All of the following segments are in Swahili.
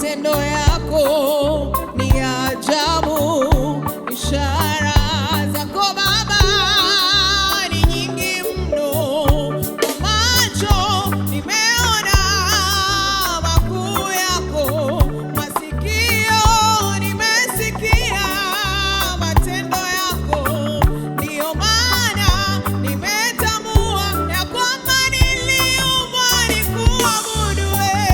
matendo yako ni ajabu, ishara zako Baba ni nyingi mno. Kwa macho nimeona makuu yako, masikio nimesikia matendo yako. Ndiyo maana nimetambua ya kwamba niliumbwa nikuabudu wewe,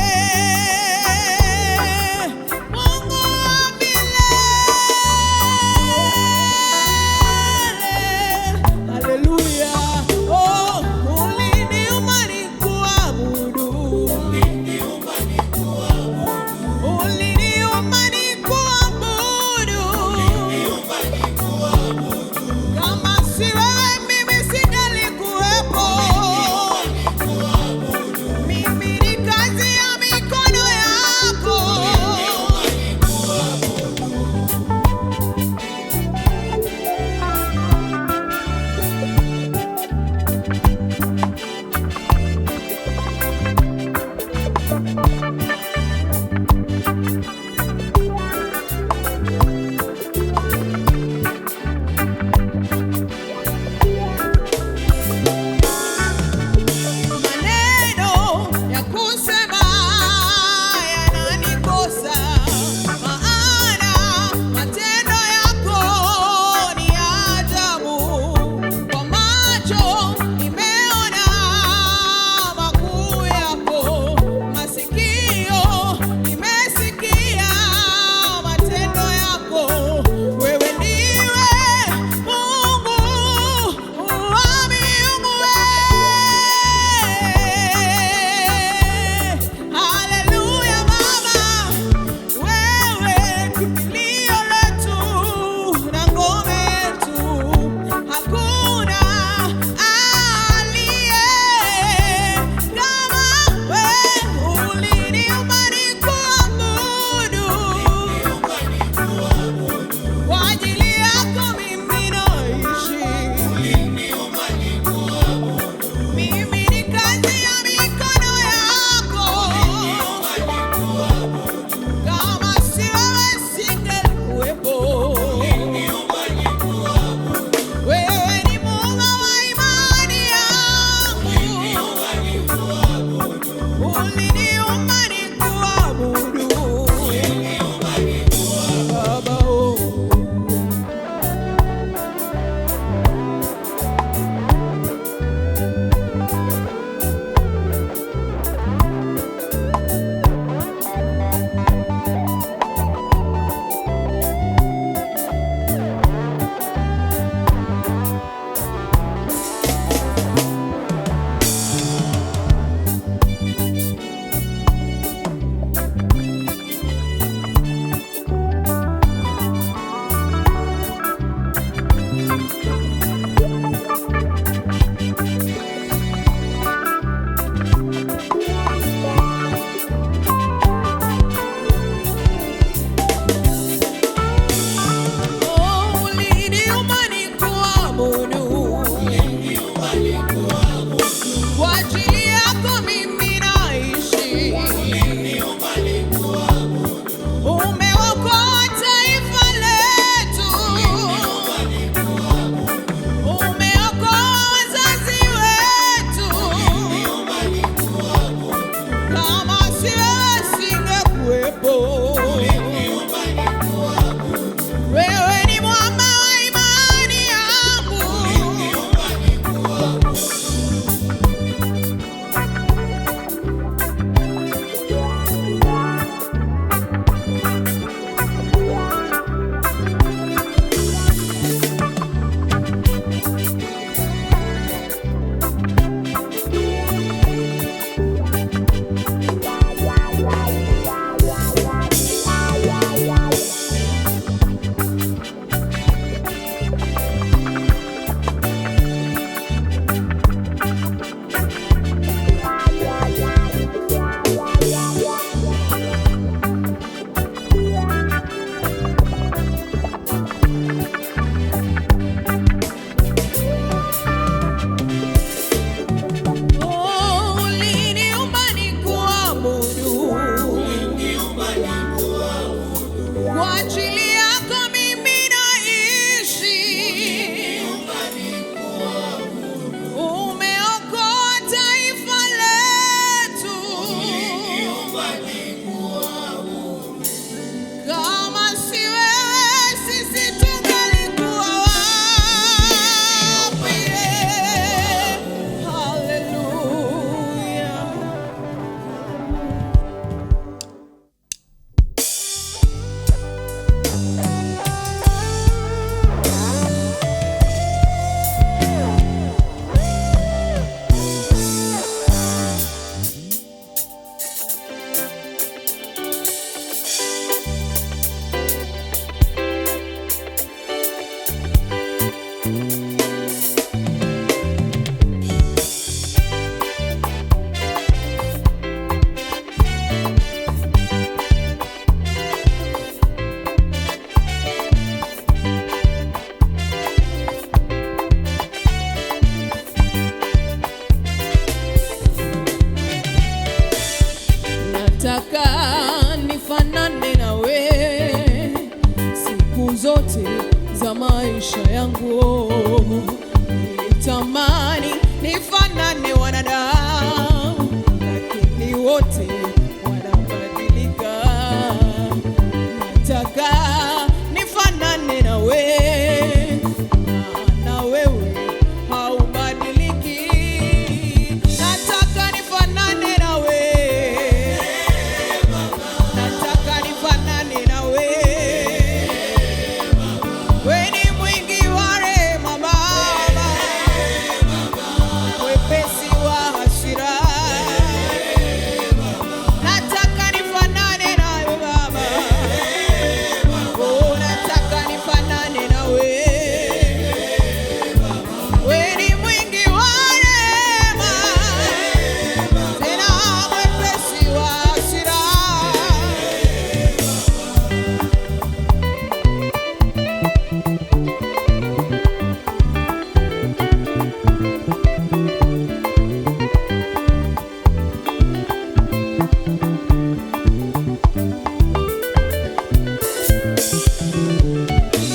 Mungu wa milele. Haleluya. Oh, uliniumba nikuabudu, uliniumba nikuabudu. Kama si wewe mimi singelikuwepo. Mimi ni kazi ya mikono yako. Maneno ya kusema yananikosa, maana matendo yako ni ajabu. Kwa macho nimeona makuu yako, masikio nimesikia matendo yako. Wewe ndiwe Mungu wa miungu. Haleluya Baba, wewe kimbilio letu na ngome yetu. Hakuna aliye kama wewe. Uliniumba nikuabudu, kwa ajili yako mimi naishi. Mimi ni kazi ya mikono yako. Kama si wewe singelikuwepo. Wewe ni Mungu wa imani yangu. Uliniumba nikuabudu, Baba. Oh, uliniumba nikuabudu, kwa ajili yako mimi naishi. Umeokoa taifa letu, umeokoa wazazi wetu. Kama si wewe singekuwepo. Wewe ni mwamba wa imani yangu. katika maisha yangu. Nilitamani nifanane wanadamu, lakini wote wanabadilika. Nataka nifanane na wewe, na wewe haubadiliki. Nataka nifanane na wewe, nataka nifanane na wewe. Wewe ni mwingi wa rehema Baba, mwepesi wa hasira. Nataka nifanane na wewe Baba, oh, nataka nifanane na wewe. Wewe ni mwingi wa rehema, tena mwepesi wa hasira.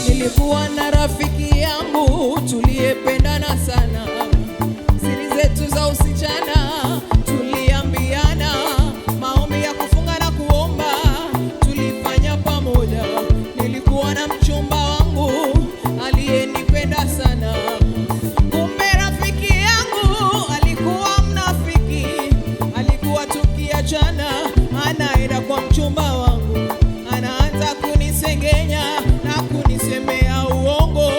Nilikuwa na rafiki yangu tuliyependana sana, siri zetu za usichana tuliambiana, maombi ya kufunga na kuomba tulifanya pamoja. Nilikuwa na mchumba wangu aliyenipenda sana, kumbe rafiki yangu alikuwa mnafiki. Alikuwa tukiachana anaenda kwa mchumba wangu, anaanza kunisengenya na kunisemea uongo.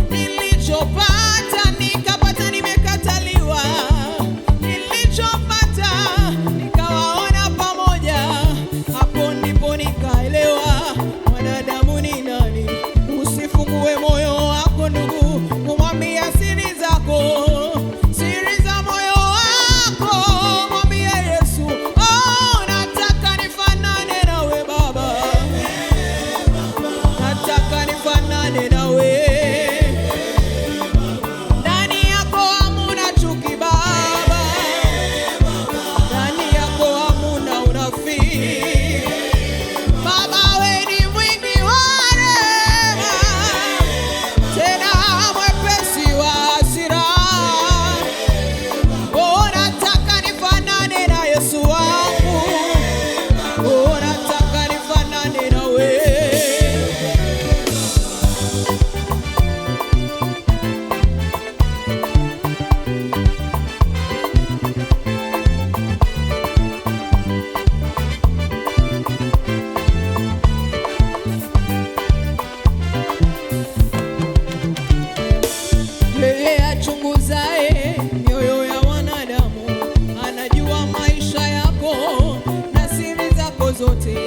Nilichopata nikapata nimekataliwa, nilichopata nikawaona pamoja. Hapo ndipo nikaelewa mwanadamu ni nani. Usifungue moyo wako ndugu, kumwambia siri zako, siri za moyo wako, mwambie Yesu. Oh, nataka nifanane nawe Baba, nataka nifanane nawe. Ndani yako hamuna chuki Baba, ndani yako hamuna unafiki Baba. Wewe ni mwingi wa rehema, tena mwepesi wa hasira. Oh, nataka nifanane na Yesu wangu, oh, nataka nifanane na wewe. Yeye achunguzaye mioyo ya wanadamu, anajua maisha yako na siri zako zote.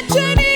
chini